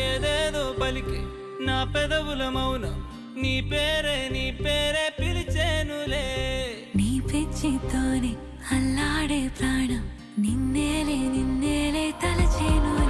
ఏదేదో పలికే నా పెదవుల మౌనం నీ పేరే పిలిచేనులే నీ పిచ్చితోనే అల్లాడే ప్రాణం నిన్నేలే తలచేను